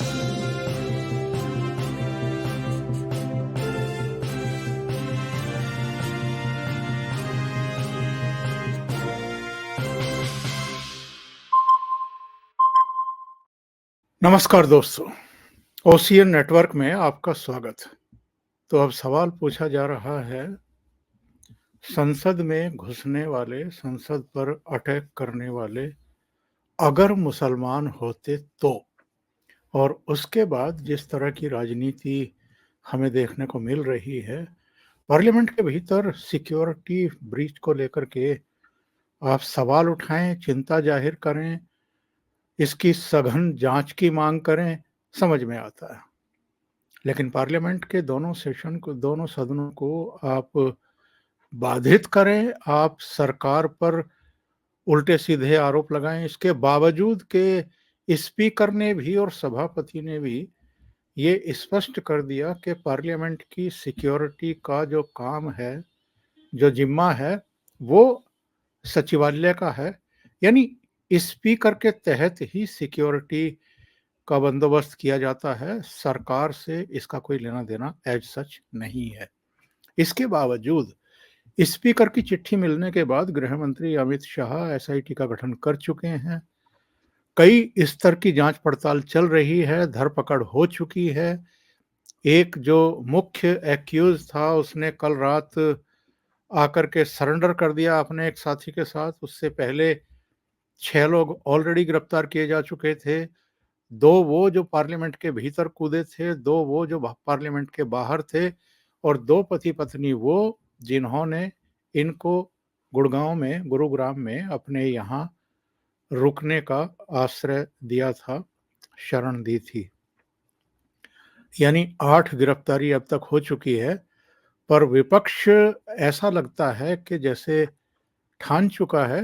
नमस्कार दोस्तों, ocean network में आपका स्वागत है। तो अब सवाल पूछा जा रहा है, संसद में घुसने वाले, संसद पर अटैक करने वाले अगर मुसलमान होते तो? और उसके बाद जिस तरह की राजनीति हमें देखने को मिल रही है, पार्लियामेंट के भीतर सिक्योरिटी ब्रीच को लेकर के आप सवाल उठाएं, चिंता जाहिर करें, इसकी सघन जांच की मांग करें, समझ में आता है। लेकिन पार्लियामेंट के दोनों सेशन को, दोनों सदनों को आप बाधित करें, आप सरकार पर उल्टे-सीधे आरोप लगाएं, इसके बावजूद के स्पीकर ने भी और सभापति ने भी ये स्पष्ट कर दिया कि पार्लियामेंट की सिक्योरिटी का जो काम है, जो जिम्मा है, वो सचिवालय का है। यानी स्पीकर के तहत ही सिक्योरिटी का बंदोबस्त किया जाता है, सरकार से इसका कोई लेना-देना एज़ सच नहीं है। इसके बावजूद स्पीकर की चिट्ठी मिलने के बाद गृह मंत्री अमित शाह एसआईटी का गठन कर चुके हैं। कई स्तर की जांच-पड़ताल चल रही है, धरपकड़ हो चुकी है। एक जो मुख्य एक्यूज़ था, उसने कल रात आकर के सरेंडर कर दिया अपने एक साथी के साथ। उससे पहले 6 लोग ऑलरेडी गिरफ्तार किए जा चुके थे। 2 वो जो पार्लियामेंट के भीतर कूदे थे, 2 वो जो पार्लियामेंट के बाहर थे और 2 पति-पत्नी वो जिन्होंने इनको गुरुग्राम में अपने यहाँ रुकने का आश्रय दिया था, शरण दी थी। यानी 8 गिरफ्तारी अब तक हो चुकी है, पर विपक्ष ऐसा लगता है कि जैसे ठान चुका है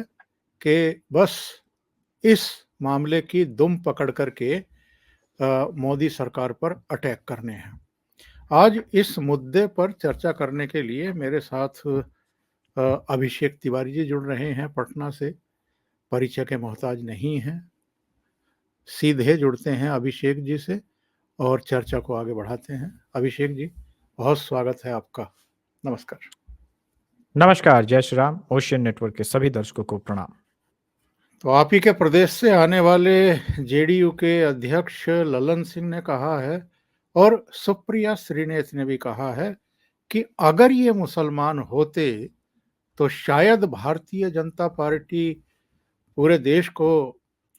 कि बस इस मामले की दुम पकड़ करके मोदी सरकार पर अटैक करने हैं। आज इस मुद्दे पर चर्चा करने के लिए मेरे साथ अभिषेक तिवारी जी जुड़ रहे हैं पटना से। परिचय के मोहताज नहीं हैं, सीधे जुड़ते हैं अभिषेक जी से और चर्चा को आगे बढ़ाते हैं। अभिषेक जी, बहुत स्वागत है आपका। नमस्कार। नमस्कार, जय श्री राम। ओशियन नेटवर्क के सभी दर्शकों को प्रणाम। तो आप ही के प्रदेश से आने वाले जेडीयू के अध्यक्ष ललन सिंह ने कहा है और सुप्रिया श्रीनेत ने भी कहा है कि अगर ये मुसलमान होते तो शायद भारतीय जनता पार्टी पूरे देश को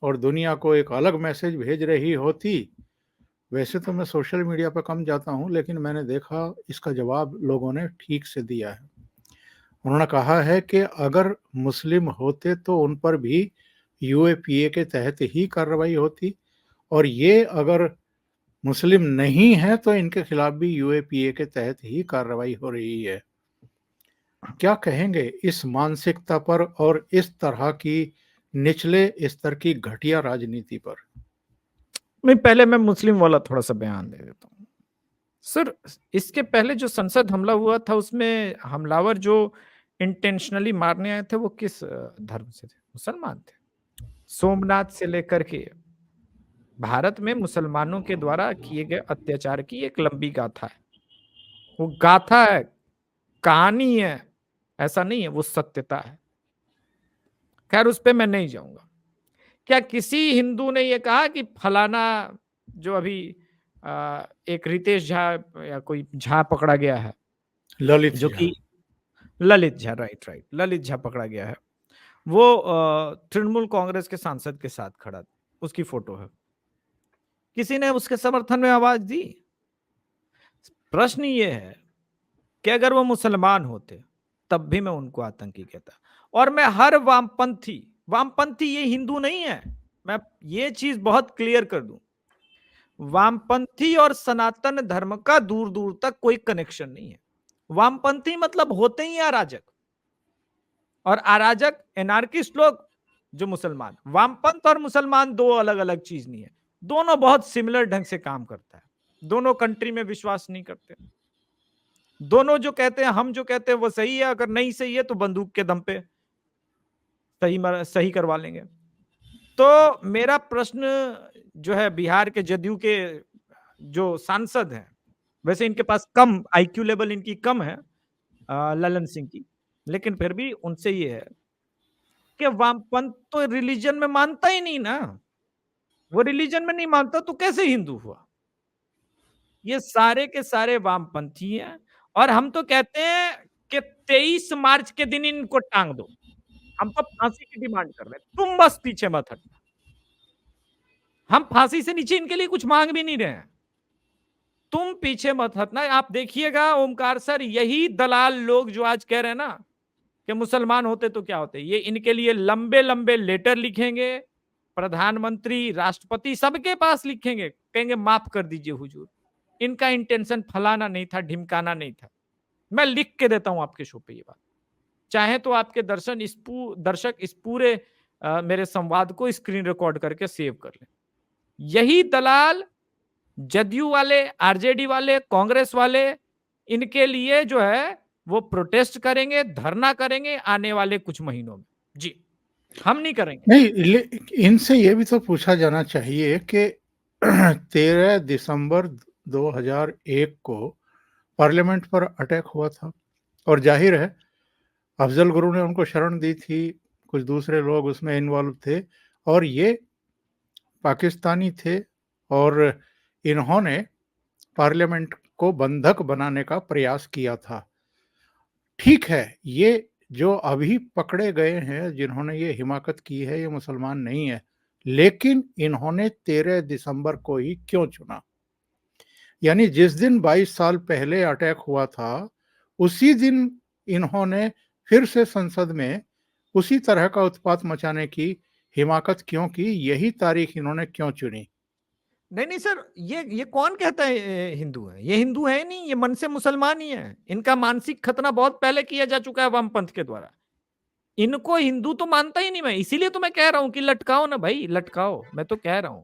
और दुनिया को एक अलग मैसेज भेज रही होती। वैसे तो मैं सोशल मीडिया पर कम जाता हूं, लेकिन मैंने देखा इसका जवाब लोगों ने ठीक से दिया है। उन्होंने कहा है कि अगर मुस्लिम होते तो उन पर भी यूएपीए के तहत ही कार्रवाई होती और ये अगर मुस्लिम नहीं है तो इनके खिलाफ भी यूएपीए के तहत ही कार्रवाई हो रही है। क्या कहेंगे इस मानसिकता पर और इस तरह की निचले स्तर की घटिया राजनीति पर? पहले मैं मुस्लिम वाला थोड़ा सा बयान दे देता हूँ। सर, इसके पहले जो संसद हमला हुआ था उसमें हमलावर जो इंटेंशनली मारने आए थे वो किस धर्म से थे? मुसलमान थे। सोमनाथ से लेकर के भारत में मुसलमानों के द्वारा किए गए अत्याचार की एक लंबी गाथा है। वो गाथा है, कहानी है, ऐसा नहीं है, वो सत्यता है। खैर, उस पे मैं नहीं जाऊंगा। क्या किसी हिंदू ने ये कहा कि फलाना जो अभी एक रितेश झा या कोई झा पकड़ा गया है, ललित जो झा। कि ललित झा, राइट, ललित झा पकड़ा गया है, वो तृणमूल कांग्रेस के सांसद के साथ खड़ा, उसकी फोटो है। किसी ने उसके समर्थन में आवाज दी? प्रश्न ये है कि अगर वो मुसलमान होते तब भी मैं उनको आतंकी कहता। और मैं हर वामपंथी ये हिंदू नहीं है, मैं ये चीज बहुत क्लियर कर दूं। वामपंथी और सनातन धर्म का दूर दूर तक कोई कनेक्शन नहीं है। वामपंथी मतलब होते ही अराजक, और अराजक एनार्किस्ट लोग जो मुसलमान। वामपंथ और मुसलमान दो अलग अलग चीज नहीं है, दोनों बहुत सिमिलर ढंग से काम करता है। दोनों कंट्री में विश्वास नहीं करते, दोनों जो कहते हैं, हम जो कहते हैं वो सही है, अगर नहीं सही है तो बंदूक के दम पे सही करवा लेंगे। तो मेरा प्रश्न जो है बिहार के जदयू के जो सांसद हैं, वैसे इनके पास कम आईक्यू लेवल इनकी कम है ललन सिंह की, लेकिन फिर भी उनसे ये है कि वामपंथ तो रिलीजन में मानता ही नहीं ना, वो रिलीजन में नहीं मानता तो कैसे हिंदू हुआ? ये सारे के सारे वामपंथी हैं और हम तो कहते हैं कि 23 मार्च के दिन इनको टांग दो। हम तो फांसी की डिमांड कर रहे हैं, तुम बस पीछे मत हटना। हम फांसी से नीचे इनके लिए कुछ मांग भी नहीं रहे हैं। तुम पीछे मत हटना। आप देखिएगा ओमकार सर, यही दलाल लोग जो आज कह रहे हैं ना कि मुसलमान होते तो क्या होते, ये इनके लिए लंबे लंबे लेटर लिखेंगे, प्रधानमंत्री, राष्ट्रपति सबके पास लिखेंगे, कहेंगे माफ कर दीजिए हुजूर, इनका इंटेंशन फलाना नहीं था, ढिमकाना नहीं था। मैं लिख के देता हूं आपके शो पे ये बात। चाहे तो आपके दर्शक इस पूरे मेरे संवाद को स्क्रीन रिकॉर्ड करके सेव कर लें। यही दलाल जदयू वाले, आरजेडी वाले, कांग्रेस वाले, इनके लिए जो है वो प्रोटेस्ट करेंगे, धरना करेंगे आने वाले कुछ महीनों में। जी, हम नहीं करेंगे। नहीं, इनसे ये भी तो पूछा जाना चाहिए कि 13 दिसंबर 2001 को पार्लियामेंट पर अटैक हुआ था और जाहिर है अफजल गुरु ने उनको शरण दी थी, कुछ दूसरे लोग उसमें इन्वॉल्व थे और ये पाकिस्तानी थे और इन्होंने पार्लियामेंट को बंधक बनाने का प्रयास किया था। ठीक है, ये जो अभी पकड़े गए हैं, जिन्होंने ये हिमाकत की है, ये मुसलमान नहीं है, लेकिन इन्होंने 13 दिसंबर को ही क्यों चुना? यानी जिस दिन 22 साल पहले अटैक हुआ था, उसी दिन इन्होंने फिर से संसद में उसी तरह का उत्पात मचाने की हिमाकत क्यों की? यही तारीख इन्होंने क्यों चुनी? नहीं सर, ये कौन कहता है हिंदू है? ये हिंदू है नहीं, ये मन से मुसलमान ही है। इनका मानसिक खतना बहुत पहले किया जा चुका है वामपंथ के द्वारा। इनको हिंदू तो मानता ही नहीं मैं, इसीलिए तो मैं कह रहा हूं कि लटकाओ ना भाई, लटकाओ। मैं तो कह रहा हूं,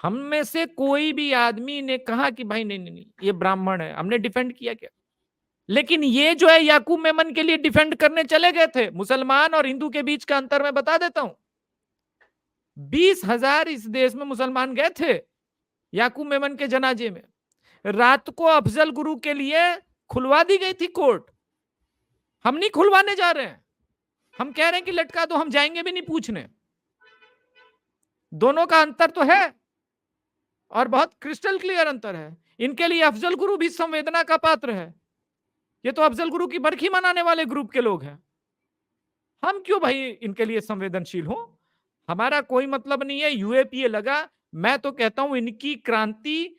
हम में से कोई भी आदमी ने कहा कि भाई नहीं नहीं नहीं ये ब्राह्मण है, हमने डिफेंड किया क्या? लेकिन ये जो है याकूब मेमन के लिए डिफेंड करने चले गए थे। मुसलमान और हिंदू के बीच का अंतर मैं बता देता हूं। 20,000 इस देश में मुसलमान गए थे याकूब मेमन के जनाजे में। रात को अफजल गुरु के लिए खुलवा दी गई थी कोर्ट। हम नहीं खुलवाने जा रहे हैं, हम कह रहे हैं कि लटका दो, हम जाएंगे भी नहीं पूछने। दोनों का अंतर तो है और बहुत क्रिस्टल क्लियर अंतर है। इनके लिए अफजल गुरु भी संवेदना का पात्र है। ये तो अफजल गुरु की बरखी मनाने वाले ग्रुप के लोग हैं। हम क्यों भाई इनके लिए संवेदनशील हो? हमारा कोई मतलब नहीं है। यूएपीए लगा, मैं तो कहता हूं इनकी क्रांति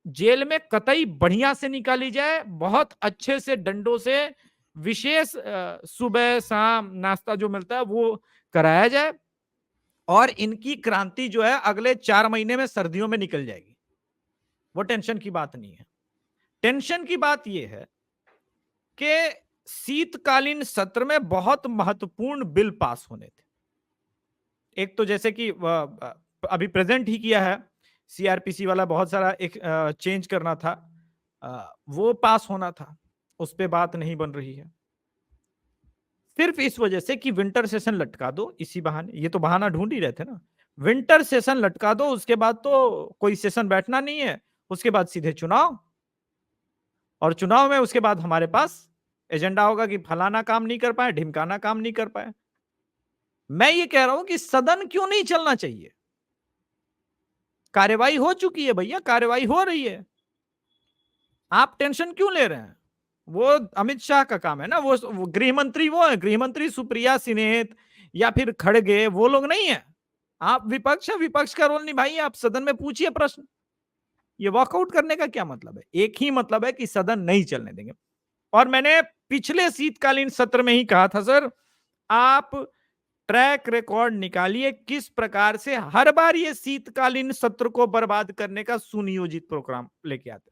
जेल में कतई बढ़िया से निकाली जाए, बहुत अच्छे से डंडों से, विशेष सुबह शाम नाश्ता जो मिलता है वो कराया जाए और इनकी क्रांति जो है अगले 4 महीने में सर्दियों में निकल जाएगी। वो टेंशन की बात नहीं है। टेंशन की बात यह है कि शीतकालीन सत्र में बहुत महत्वपूर्ण बिल पास होने थे। एक तो जैसे कि अभी प्रेजेंट ही किया है सीआरपीसी वाला, बहुत सारा एक चेंज करना था, वो पास होना था, उस पर बात नहीं बन रही है। सिर्फ इस वजह से कि विंटर सेशन लटका दो, इसी बहाने। ये तो बहाना ढूंढ ही रहे थे ना, विंटर सेशन लटका दो, उसके बाद तो कोई सेशन बैठना नहीं है, उसके बाद सीधे चुनाव। और चुनाव में उसके बाद हमारे पास एजेंडा होगा कि फलाना काम नहीं कर पाए, ढिमकाना काम नहीं कर पाए। मैं ये कह रहा हूं कि सदन क्यों नहीं चलना चाहिए? कार्यवाही हो चुकी है भैया, कार्यवाही हो रही है, आप टेंशन क्यों ले रहे हैं? वो अमित शाह का काम है ना, वो गृह मंत्री, वो है गृह मंत्री सुप्रिया सिनेत या फिर खड़गे, वो लोग नहीं है। आप विपक्ष है, विपक्ष का रोल निभाइए, आप सदन में पूछिए प्रश्न। ये वॉकआउट करने का क्या मतलब है? एक ही मतलब है कि सदन नहीं चलने देंगे। और मैंने पिछले शीतकालीन सत्र में ही कहा था सर, आप ट्रैक रिकॉर्ड निकालिए किस प्रकार से हर बार ये शीतकालीन सत्र को बर्बाद करने का सुनियोजित प्रोग्राम लेके आते।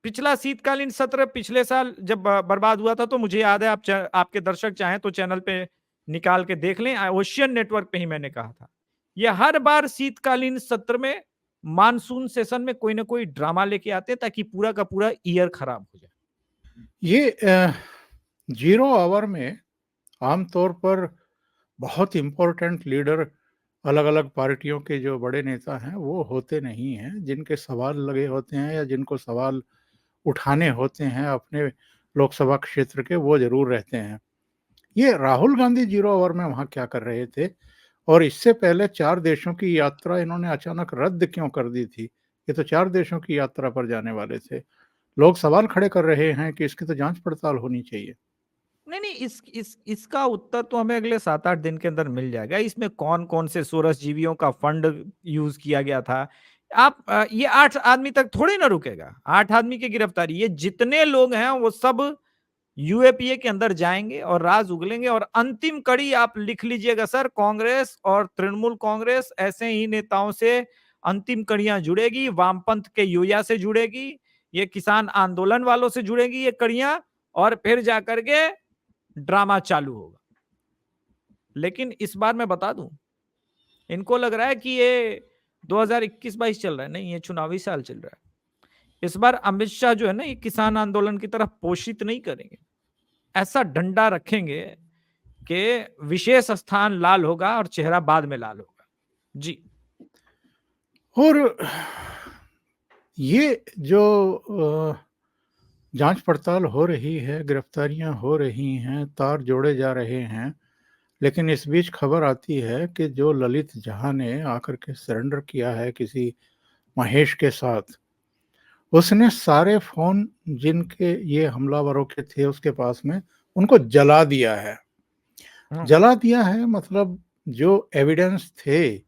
पिछला शीतकालीन सत्र पिछले साल जब बर्बाद हुआ था तो मुझे याद है, आपके दर्शक चाहें तो चैनल पे निकाल के देख लें, ओशियन नेटवर्क पे ही मैंने कहा था, ये हर बार शीतकालीन सत्र में मानसून सेशन में कोई ना कोई ड्रामा लेके आते ताकि पूरा का पूरा ईयर खराब हो जाए। ये 0 आवर में आमतौर पर बहुत इंपॉर्टेंट लीडर अलग अलग पार्टियों के जो बड़े नेता हैं वो होते नहीं हैं, जिनके सवाल लगे होते हैं या जिनको सवाल उठाने होते हैं अपने लोकसभा क्षेत्र के, वो जरूर रहते हैं। ये राहुल गांधी 0 ओवर में वहां क्या कर रहे थे, और इससे पहले 4 देशों की यात्रा इन्होंने अचानक रद्द क्यों कर दी थी? ये तो 4 देशों की यात्रा पर जाने वाले थे। लोग सवाल खड़े कर रहे हैं कि इसकी तो जांच पड़ताल होनी चाहिए। नहीं, नहीं, इसका उत्तर तो हमें अगले 7-8 दिन के अंदर मिल जाएगा। इसमें कौन-कौन से सोरसजीवियों का फंड यूज़ किया गया था। ये 8 आदमी तक थोड़ी ना रुकेगा। 8 आदमी की गिरफ्तारी, ये जितने लोग हैं वो सब यूएपीए के अंदर जाएँगे और राज उगलेंगे और अंतिम कड़ी आप लिख लीजिएगा सर, कांग्रेस और तृणमूल कांग्रेस ऐसे ही नेताओं से अंतिम कड़ियाँ जुड़ेगी, वामपंथ के योया से जुड़ेगी, ये किसान आंदोलन वालों से जुड़ेगी ये कड़ियाँ और फिर जाकर के ड्रामा चालू होगा। लेकिन इस बार मैं बता दूं, इनको लग रहा है कि ये 2021-22 चल रहा है, नहीं ये चुनावी साल चल रहा है। इस बार अमित शाह जो है ना, ये किसान आंदोलन की तरफ पोषित नहीं करेंगे, ऐसा डंडा रखेंगे कि विशेष स्थान लाल होगा और चेहरा बाद में लाल होगा। जी। और ये जो जांच पड़ताल हो रही है, गिरफ्तारियां हो रही हैं, तार जोड़े जा रहे हैं, लेकिन इस बीच खबर आती है कि जो ललित जहाँ ने आकर के सरेंडर किया है किसी महेश के साथ, उसने सारे फोन जिनके ये हमलावरों के थे उसके पास में, उनको जला दिया है। जला दिया है मतलब जो एविडेंस थे,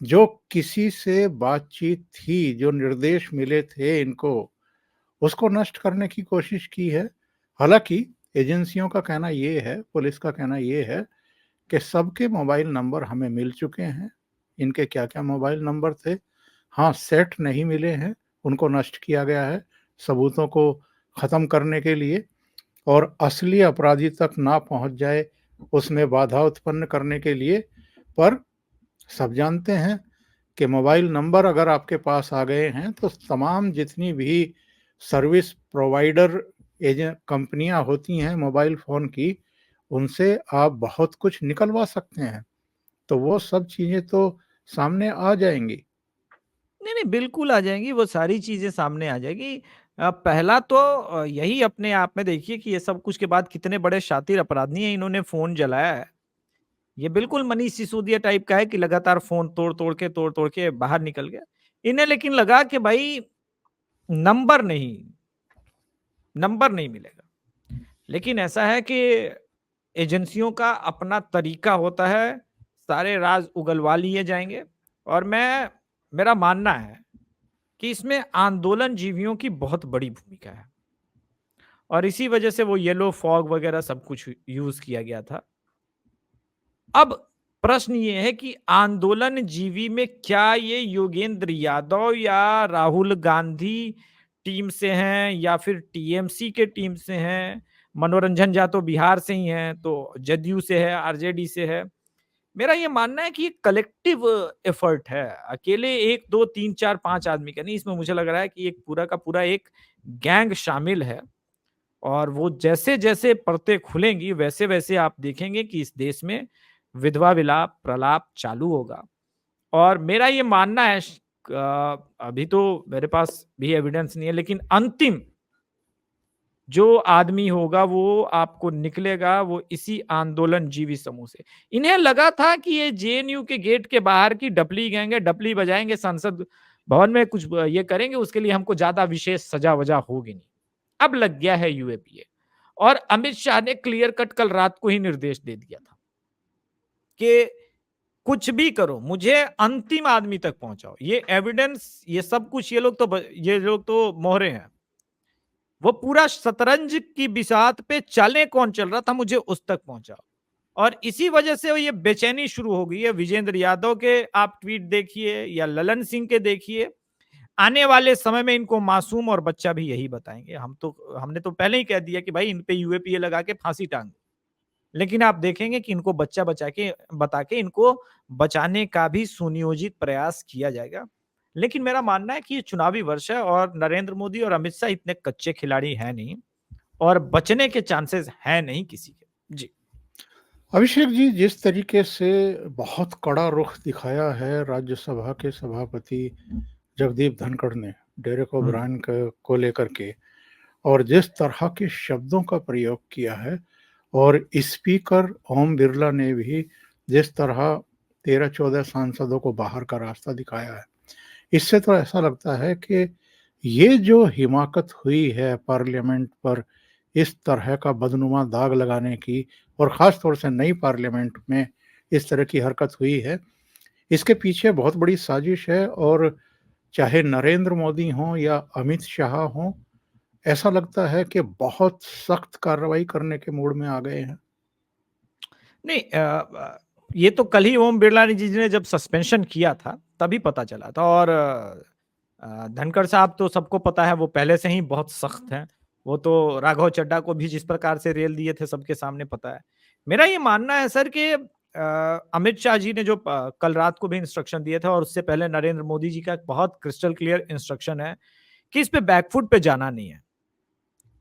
जो किसी से बातचीत थी, जो निर्देश मिले थे इनको, उसको नष्ट करने की कोशिश की है। हालांकि एजेंसियों का कहना ये है, पुलिस का कहना ये है कि सबके मोबाइल नंबर हमें मिल चुके हैं। इनके क्या-क्या मोबाइल नंबर थे, हाँ, सेट नहीं मिले हैं, उनको नष्ट किया गया है सबूतों को ख़त्म करने के लिए, और असली अपराधी तक ना पहुंच जाए उसमें बाधा उत्पन्न करने के लिए। पर सब जानते हैं कि मोबाइल नंबर अगर आपके पास आ गए हैं तो तमाम जितनी भी सर्विस प्रोवाइडर एजेंट कंपनियां होती हैं मोबाइल फ़ोन की, उनसे आप बहुत कुछ निकलवा सकते हैं। तो वो सब चीज़ें तो सामने आ जाएँगी। नहीं, नहीं, बिल्कुल आ जाएँगी, वो सारी चीज़ें सामने आ जाएगी। पहला तो यही अपने आप में देखिए कि ये सब कुछ के बाद कितने बड़े शातिर अपराधी हैं, इन्होंने फ़ोन जलाया है। ये बिल्कुल मनीष सिसोदिया टाइप का है कि लगातार फ़ोन तोड़-तोड़ के बाहर निकल गया। इन्हें लेकिन लगा कि भाई नंबर नहीं नंबर नहीं मिलेगा। लेकिन ऐसा है कि एजेंसियों का अपना तरीका होता है, सारे राज़ उगलवा लिए जाएँगे और मेरा मानना है कि इसमें आंदोलन जीवियों की बहुत बड़ी भूमिका है और इसी वजह से वो येलो फॉग वगैरह सब कुछ यूज़ किया गया था। अब प्रश्न ये है कि आंदोलन जीवी में क्या ये योगेंद्र यादव या राहुल गांधी टीम से हैं या फिर टीएमसी के टीम से हैं? मनोरंजन झा तो बिहार से ही हैं, तो जदयू से है, आरजेडी से है। मेरा ये मानना है कि ये कलेक्टिव एफर्ट है, अकेले 1, 2, 3, 4, 5 आदमी का नहीं। इसमें मुझे लग रहा है कि एक पूरा का पूरा एक गैंग शामिल है और वो जैसे-जैसे परतें खुलेंगी, वैसे-वैसे आप देखेंगे कि इस देश में विधवा विलाप, प्रलाप चालू होगा। और मेरा ये मानना है अभी तो मेरे पास भी एविडेंस नहीं है, लेकिन अंतिम जो आदमी होगा वो आपको निकलेगा वो इसी आंदोलन जीवी समूह से। इन्हें लगा था कि ये जेएनयू के गेट के बाहर की डपली गैंग है, डपली बजाएँगे, संसद भवन में कुछ ये करेंगे, उसके लिए हमको ज़्यादा विशेष सजा-वजा होगी नहीं। अब लग गया है यूएपीए और अमित शाह ने क्लियर कट कल रात को ही निर्देश दे दिया था कि कुछ भी करो, मुझे अंतिम आदमी तक पहुँचाओ। ये एविडेंस, ये सब कुछ ये लोग तो मोहरे हैं। वो पूरा शतरंज की बिसात पे चलें कौन चल रहा था, मुझे उस तक पहुँचाओ। और इसी वजह से ये बेचैनी शुरू हो गई है। विजेंद्र यादव के आप ट्वीट देखिए या ललन सिंह के देखिए, आने वाले समय में इनको मासूम और बच्चा भी यही बताएँगे। हमने तो पहले ही कह दिया कि भाई इन पे यूएपीए लगा के फांसी टाँग दो। लेकिन आप देखेंगे कि इनको बता के इनको बचाने का भी सुनियोजित प्रयास किया जाएगा। लेकिन मेरा मानना है कि ये चुनावी वर्ष है और नरेंद्र मोदी और अमित शाह इतने कच्चे खिलाड़ी हैं नहीं और बचने के चांसेस हैं नहीं किसी के। जी। अभिषेक जी, जिस तरीके से बहुत कड़ा रुख दिखाया है राज्यसभा के सभापति जगदीप धनखड़ ने डेरेक ओब्रायन को लेकर के, और जिस तरह के शब्दों का प्रयोग किया है, और स्पीकर ओम बिरला ने भी जिस तरह 13-14 सांसदों को बाहर का रास्ता दिखाया है, इससे तो ऐसा लगता है कि ये जो हिमाकत हुई है पार्लियामेंट पर इस तरह का बदनुमा दाग लगाने की, और ख़ास तौर से नई पार्लियामेंट में इस तरह की हरकत हुई है, इसके पीछे बहुत बड़ी साजिश है। और चाहे नरेंद्र मोदी हों या अमित शाह हों, ऐसा लगता है कि बहुत सख्त कार्रवाई करने के मूड में आ गए हैं। नहीं, ये तो कल ही ओम बिरला जी ने जब सस्पेंशन किया था तभी पता चला था। और धनखड़ साहब तो सबको पता है, वो पहले से ही बहुत सख्त हैं। वो तो राघव चड्ढा को भी जिस प्रकार से रेल दिए थे सबके सामने पता है। मेरा ये मानना है सर कि अमित शाह जी ने जो कल रात को भी इंस्ट्रक्शन दिए थे, और उससे पहले नरेंद्र मोदी जी का एक बहुत क्रिस्टल क्लियर इंस्ट्रक्शन है कि इस पे बैकफुट पे जाना नहीं है।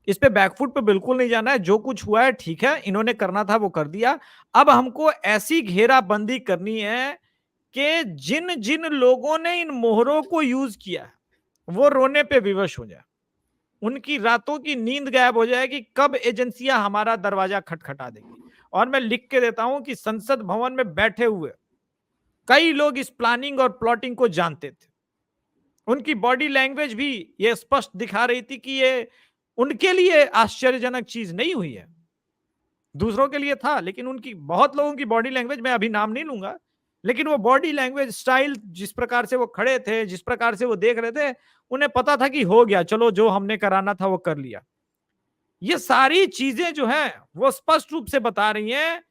इस पे बैकफुट पे बिल्कुल नहीं जाना है। जो कुछ हुआ है ठीक है, इन्होंने करना था वो कर दिया। अब हमको ऐसी घेराबंदी करनी है कि जिन जिन लोगों ने इन मोहरों को यूज किया है वो रोने पे विवश हो जाए, उनकी रातों की नींद गायब हो जाए कि कब एजेंसियां हमारा दरवाजा खटखटा देंगी। और मैं लिख के देता हूं कि संसद भवन में बैठे हुए कई लोग इस प्लानिंग और प्लॉटिंग को जानते थे। उनकी बॉडी लैंग्वेज भी ये स्पष्ट दिखा रही थी कि ये उनके लिए आश्चर्यजनक चीज नहीं हुई है, दूसरों के लिए था। लेकिन उनकी, बहुत लोगों की बॉडी लैंग्वेज, मैं अभी नाम नहीं लूंगा, लेकिन वो बॉडी लैंग्वेज, स्टाइल, जिस प्रकार से वो खड़े थे, जिस प्रकार से वो देख रहे थे, उन्हें पता था कि हो गया, चलो जो हमने कराना था वो कर लिया। ये सारी चीजें जो है वो स्पष्ट रूप से बता रही हैं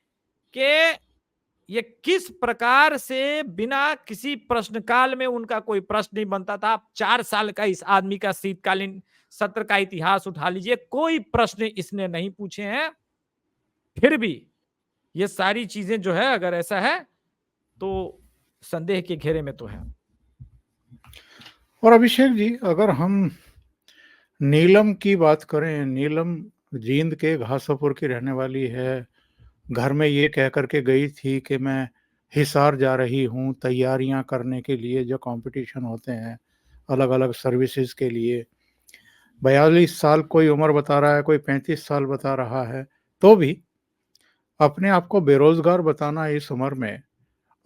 कि ये किस प्रकार से बिना किसी प्रश्न काल में, उनका कोई प्रश्न नहीं बनता था। आप 4 साल का इस आदमी का शीतकालीन सत्र का इतिहास उठा लीजिए, कोई प्रश्न इसने नहीं पूछे हैं। फिर भी ये सारी चीजें जो है, अगर ऐसा है तो संदेह के घेरे में तो है। और अभिषेक जी, अगर हम नीलम की बात करें, नीलम जींद के घासीपुर की रहने वाली है। घर में ये कह कर के गई थी कि मैं हिसार जा रही हूँ तैयारियां करने के लिए, जो कंपटीशन होते हैं अलग अलग सर्विसेज के लिए। 42 साल कोई उम्र बता रहा है, कोई 35 साल बता रहा है, तो भी अपने आप को बेरोजगार बताना इस उम्र में,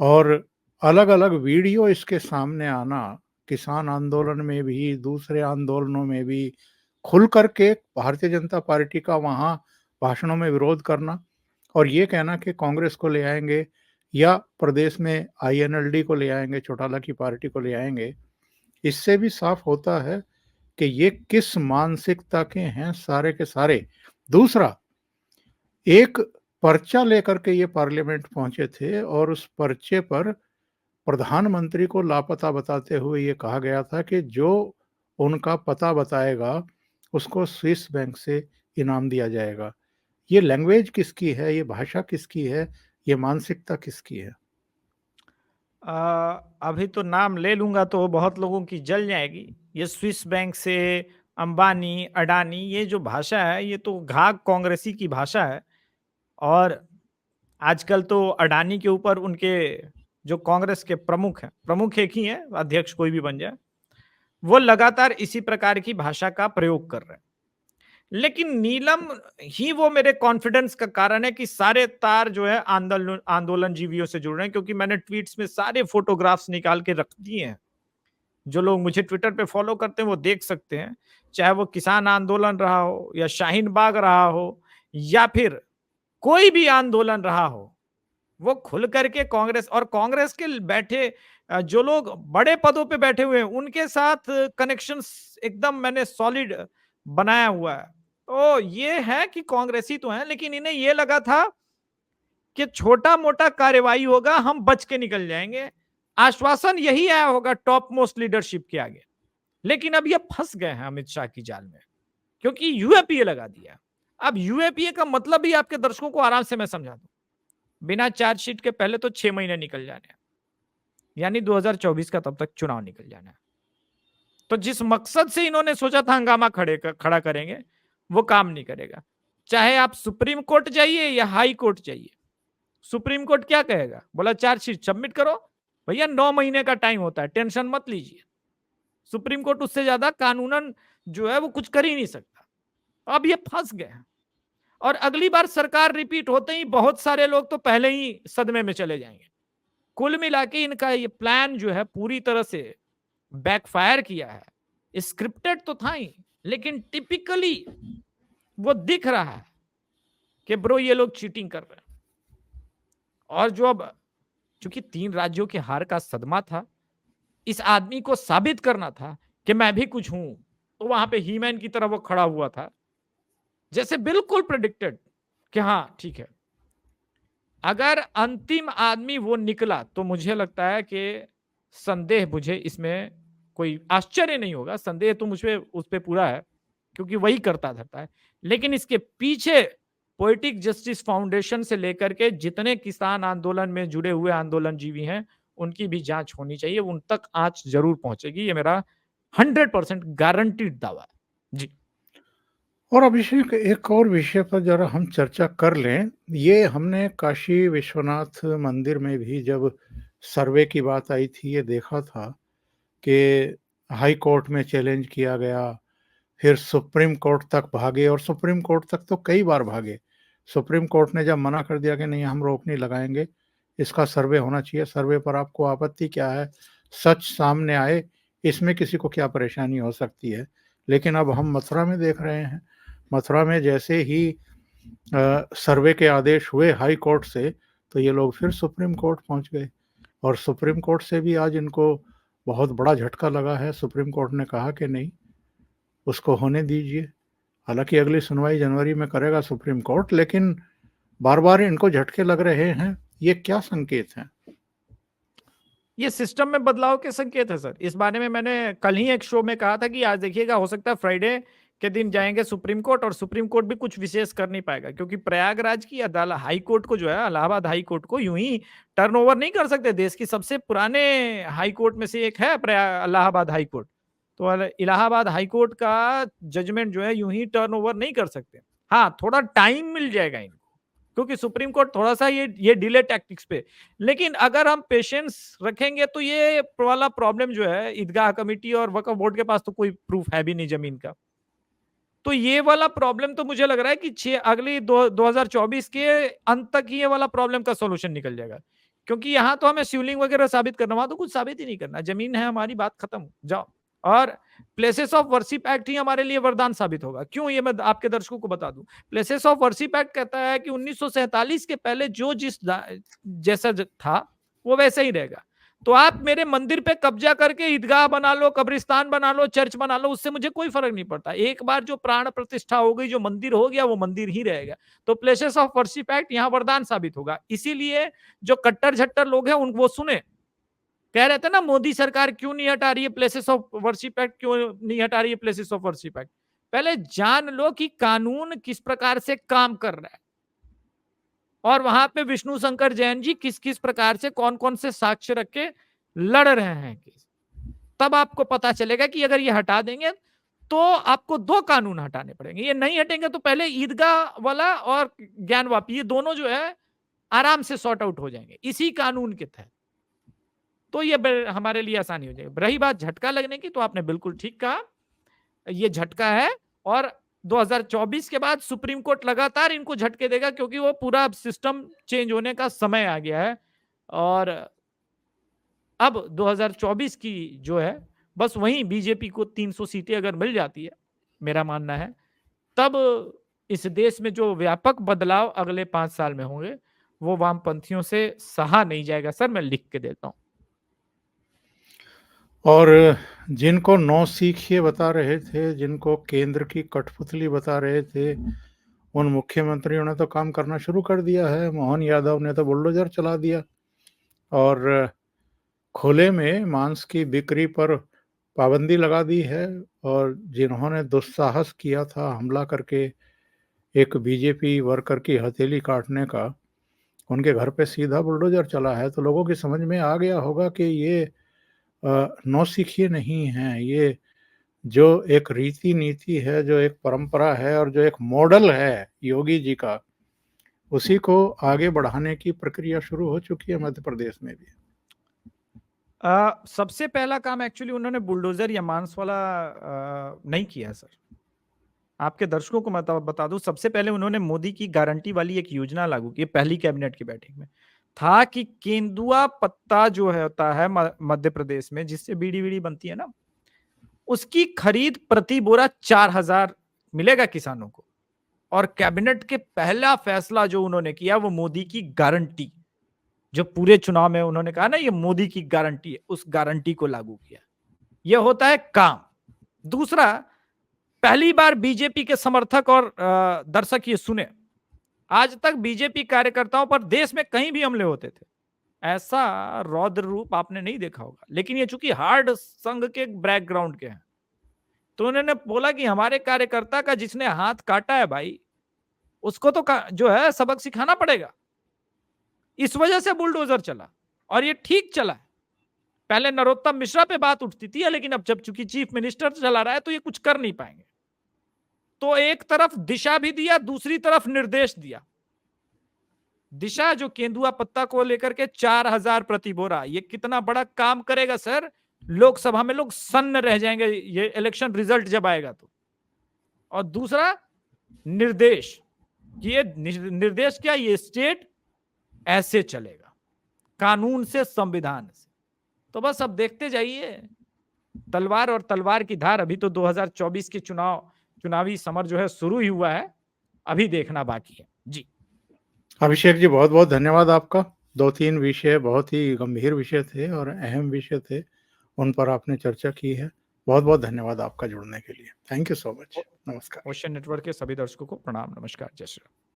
और अलग अलग वीडियो इसके सामने आना, किसान आंदोलन में भी, दूसरे आंदोलनों में भी खुल करके भारतीय जनता पार्टी का वहाँ भाषणों में विरोध करना, और ये कहना कि कांग्रेस को ले आएंगे या प्रदेश में आईएनएलडी को ले आएंगे, चौटाला की पार्टी को ले आएंगे, इससे भी साफ होता है कि ये किस मानसिकता के हैं सारे के सारे। दूसरा, एक पर्चा लेकर के ये पार्लियामेंट पहुंचे थे, और उस पर्चे पर प्रधानमंत्री को लापता बताते हुए ये कहा गया था कि जो उनका पता बताएगा उसको स्विस बैंक से इनाम दिया जाएगा। ये लैंग्वेज किसकी है, ये भाषा किसकी है, ये मानसिकता किसकी है? अभी तो नाम ले लूंगा तो बहुत लोगों की जल जाएगी। ये स्विस बैंक से, अंबानी, अडानी, ये जो भाषा है ये तो घाघ कांग्रेसी की भाषा है। और आजकल तो अडानी के ऊपर उनके जो कांग्रेस के प्रमुख हैं, प्रमुख एक ही है, अध्यक्ष कोई भी बन जाए, वो लगातार इसी प्रकार की भाषा का प्रयोग कर रहे हैं। लेकिन नीलम ही वो मेरे कॉन्फिडेंस का कारण है कि सारे तार जो है आंदोलन आंदोलन जीवियों से जुड़ रहे हैं, क्योंकि मैंने ट्वीट्स में सारे फोटोग्राफ्स निकाल के रख दिए हैं। जो लोग मुझे ट्विटर पे फॉलो करते हैं वो देख सकते हैं, चाहे वो किसान आंदोलन रहा हो, या शाहीन बाग रहा हो, या फिर कोई भी आंदोलन रहा हो, वो खुल करके कांग्रेस और कांग्रेस के बैठे जो लोग बड़े पदों पे बैठे हुए हैं उनके साथ कनेक्शंस एकदम मैंने सॉलिड बनाया हुआ है। तो ये है कि कांग्रेसी तो है, लेकिन इन्हें ये लगा था कि छोटा मोटा कार्यवाही होगा, हम बच के निकल जाएंगे, आश्वासन यही आया होगा टॉप मोस्ट लीडरशिप के आगे। लेकिन अब ये फंस गए हैं अमित शाह की जाल में, क्योंकि यूएपीए लगा दिया। अब यूएपीए का मतलब भी आपके दर्शकों को आराम से मैं समझा दूं, बिना चार्जशीट के पहले तो 6 महीने निकल जाने हैं, यानी 2024 का तब तक चुनाव निकल जाना है। तो जिस मकसद से इन्होंने सोचा था हंगामा खड़ा करेंगे, वो काम नहीं करेगा। चाहे आप सुप्रीम कोर्ट जाइए या हाई कोर्ट जाइए, सुप्रीम कोर्ट क्या कहेगा? बोला चार्जशीट सबमिट करो। भैया 9 महीने का टाइम होता है, टेंशन मत लीजिए। सुप्रीम कोर्ट उससे ज्यादा कानूनन जो है वो कुछ कर ही नहीं सकता। अब ये फंस गए हैं और अगली बार सरकार रिपीट होते ही बहुत सारे लोग तो पहले ही सदमे में चले जाएंगे। कुल मिला के इनका ये प्लान जो है पूरी तरह से बैकफायर किया है। स्क्रिप्टेड तो था ही, लेकिन टिपिकली वो दिख रहा है कि ब्रो ये लोग चीटिंग कर रहे हैं। और जो अब चूंकि 3 राज्यों की हार का सदमा था, इस आदमी को साबित करना था कि मैं भी कुछ हूं, तो वहां पे हीमैन की तरह वो खड़ा हुआ था, जैसे बिल्कुल प्रेडिक्टेड कि हाँ ठीक है। अगर अंतिम आदमी वो निकला तो मुझे लगता है कि संदेह, मुझे इसमें कोई आश्चर्य नहीं होगा, संदेह तो मुझे उस पर पूरा है क्योंकि वही करता धरता है। लेकिन इसके पीछे पोएटिक जस्टिस फाउंडेशन से लेकर के जितने किसान आंदोलन में जुड़े हुए आंदोलनजीवी हैं, उनकी भी जांच होनी चाहिए, उन तक आंच जरूर पहुंचेगी, ये मेरा 100% गारंटीड दावा है जी। और अभिषेक, एक और विषय पर जरा हम चर्चा कर लें। ये हमने काशी विश्वनाथ मंदिर में भी जब सर्वे की बात आई थी, ये देखा था कि हाई कोर्ट में चैलेंज किया गया, फिर सुप्रीम कोर्ट तक भागे और सुप्रीम कोर्ट तक तो कई बार भागे। सुप्रीम कोर्ट ने जब मना कर दिया कि नहीं, हम रोक नहीं लगाएंगे, इसका सर्वे होना चाहिए, सर्वे पर आपको आपत्ति क्या है, सच सामने आए, इसमें किसी को क्या परेशानी हो सकती है। लेकिन अब हम मथुरा में देख रहे हैं, मथुरा में जैसे ही सर्वे के आदेश हुए हाई कोर्ट से, तो ये लोग फिर सुप्रीम कोर्ट पहुंच गए और सुप्रीम कोर्ट से भी आज इनको बहुत बड़ा झटका लगा है। सुप्रीम कोर्ट ने कहा कि नहीं, उसको होने दीजिए। हालांकि अगली सुनवाई जनवरी में करेगा सुप्रीम कोर्ट, लेकिन बार बार इनको झटके लग रहे हैं। ये क्या संकेत हैं? ये सिस्टम में बदलाव के संकेत है सर। इस बारे में मैंने कल ही एक शो में कहा था कि आज देखिएगा, हो सकता है फ्राइडे के दिन जाएंगे सुप्रीम कोर्ट और सुप्रीम कोर्ट भी कुछ विशेष कर नहीं पाएगा, क्योंकि प्रयागराज की अदालत हाई कोर्ट को जो है, इलाहाबाद हाई कोर्ट को यूं ही टर्नओवर नहीं कर सकते। देश की सबसे पुराने हाई कोर्ट में से एक है इलाहाबाद हाई कोर्ट, तो इलाहाबाद हाई कोर्ट का जजमेंट जो है यूं ही टर्नओवर नहीं कर सकते। हाँ, थोड़ा टाइम मिल जाएगा इनको, क्योंकि सुप्रीम कोर्ट थोड़ा सा ये डिले टैक्टिक्स पे। लेकिन अगर हम पेशेंस रखेंगे तो ये वाला प्रॉब्लम जो है, ईदगाह कमेटी और वक्फ बोर्ड के पास तो कोई प्रूफ है भी नहीं जमीन का, तो ये वाला प्रॉब्लम तो मुझे लग रहा है कि अगली 2024 के अंत तक ही ये वाला प्रॉब्लम का सॉल्यूशन निकल जाएगा। क्योंकि यहां तो हमें शिवलिंग वगैरह साबित करना, वहां तो कुछ साबित ही नहीं करना, जमीन है हमारी, बात खत्म, जाओ। और प्लेसेस ऑफ वर्शिप एक्ट ही हमारे लिए वरदान साबित होगा। क्यों, ये मैं आपके दर्शकों को बता दूं। प्लेसेस ऑफ वर्शिप एक्ट कहता है कि 1947 के पहले जो जिस जैसा था वो वैसे ही रहेगा। तो आप मेरे मंदिर पे कब्जा करके ईदगाह बना लो, कब्रिस्तान बना लो, चर्च बना लो, उससे मुझे कोई फर्क नहीं पड़ता। एक बार जो प्राण प्रतिष्ठा हो गई, जो मंदिर हो गया, वो मंदिर ही रहेगा। तो प्लेसेस ऑफ वर्शिप एक्ट यहाँ वरदान साबित होगा। इसीलिए जो कट्टर झट्टर लोग हैं उन वो सुने, कह रहे थे ना मोदी सरकार क्यों नहीं हटा रही है प्लेसेस ऑफ वर्शिप एक्ट, क्यों नहीं हटा रही है प्लेसेस ऑफ वर्शिप एक्ट। पहले जान लो कि कानून किस प्रकार से काम कर रहा है और वहां पे विष्णु शंकर जैन जी किस किस प्रकार से कौन कौन से साक्ष्य रख के लड़ रहे हैं केस। तब आपको पता चलेगा कि अगर ये हटा देंगे तो आपको 2 कानून हटाने पड़ेंगे। ये नहीं हटेंगे तो पहले ईदगाह वाला और ज्ञान वापी, ये दोनों जो है आराम से सॉर्ट आउट हो जाएंगे इसी कानून के तहत। तो ये हमारे लिए आसानी हो जाएगी। रही बात झटका लगने की, तो आपने बिल्कुल ठीक कहा, ये झटका है और 2024 के बाद सुप्रीम कोर्ट लगातार इनको झटके देगा, क्योंकि वो पूरा सिस्टम चेंज होने का समय आ गया है। और अब 2024 की जो है, बस वहीं बीजेपी को 300 सीटें अगर मिल जाती है, मेरा मानना है, तब इस देश में जो व्यापक बदलाव अगले 5 साल में होंगे वो वामपंथियों से सहा नहीं जाएगा। सर मैं लिख के देता हूं। और जिनको नौ सीखिए बता रहे थे, जिनको केंद्र की कठपुतली बता रहे थे, उन मुख्यमंत्रियों ने तो काम करना शुरू कर दिया है। मोहन यादव ने तो बुलडोजर चला दिया और खुले में मांस की बिक्री पर पाबंदी लगा दी है। और जिन्होंने दुस्साहस किया था हमला करके एक बीजेपी वर्कर की हथेली काटने का, उनके घर पे सीधा बुलडोजर चला है। तो लोगों की समझ में आ गया होगा कि ये नौसिखिए नहीं हैं, ये जो एक रीति नीति है, जो एक परंपरा है और जो एक मॉडल है योगी जी का, उसी को आगे बढ़ाने की प्रक्रिया शुरू हो चुकी है मध्य प्रदेश में भी। सबसे पहला काम एक्चुअली उन्होंने बुलडोजर या मांस वाला नहीं किया सर। आपके दर्शकों को मैं बता दूं, सबसे पहले उन्होंने मोदी की गारंटी वाली एक योजना लागू की पहली कैबिनेट की बैठक में, था कि केंदुआ पत्ता जो है होता है मध्य प्रदेश में, जिससे बीड़ी बीड़ी बनती है ना, उसकी खरीद प्रति बोरा 4,000 मिलेगा किसानों को। और कैबिनेट के पहला फैसला जो उन्होंने किया वो मोदी की गारंटी, जो पूरे चुनाव में उन्होंने कहा ना ये मोदी की गारंटी है, उस गारंटी को लागू किया। यह होता है काम। दूसरा, पहली बार बीजेपी के समर्थक और दर्शक ये सुने, आज तक बीजेपी कार्यकर्ताओं पर देश में कहीं भी हमले होते थे, ऐसा रौद्र रूप आपने नहीं देखा होगा। लेकिन ये चूंकि हार्ड संघ के बैकग्राउंड के हैं, तो उन्होंने बोला कि हमारे कार्यकर्ता का जिसने हाथ काटा है भाई, उसको तो जो है सबक सिखाना पड़ेगा। इस वजह से बुलडोजर चला और ये ठीक चला है। पहले नरोत्तम मिश्रा पे बात उठती थी, लेकिन अब जब चूंकि चीफ मिनिस्टर चला रहा है तो ये कुछ कर नहीं पाएंगे। तो एक तरफ दिशा भी दिया, दूसरी तरफ निर्देश दिया। दिशा जो केंदुआ पत्ता को लेकर के 4,000 प्रति बोरा, ये कितना बड़ा काम करेगा सर। लोकसभा में लोग सन्न रह जाएंगे ये इलेक्शन रिजल्ट जब आएगा तो। और दूसरा निर्देश, ये निर्देश क्या, ये स्टेट ऐसे चलेगा, कानून से, संविधान से। तो बस अब देखते जाइए, तलवार और तलवार की धार। अभी तो 2024 के चुनावी समर जो है शुरू ही हुआ है, अभी देखना बाकी है जी। अभिषेक जी, बहुत बहुत धन्यवाद आपका। 2-3 विषय बहुत ही गंभीर विषय थे और अहम विषय थे, उन पर आपने चर्चा की है। बहुत बहुत धन्यवाद आपका जुड़ने के लिए। Thank you so much. नमस्कार। ओशियन नेटवर्क के सभी दर्शकों को प्रणाम, नमस्कार, जय श्री राम।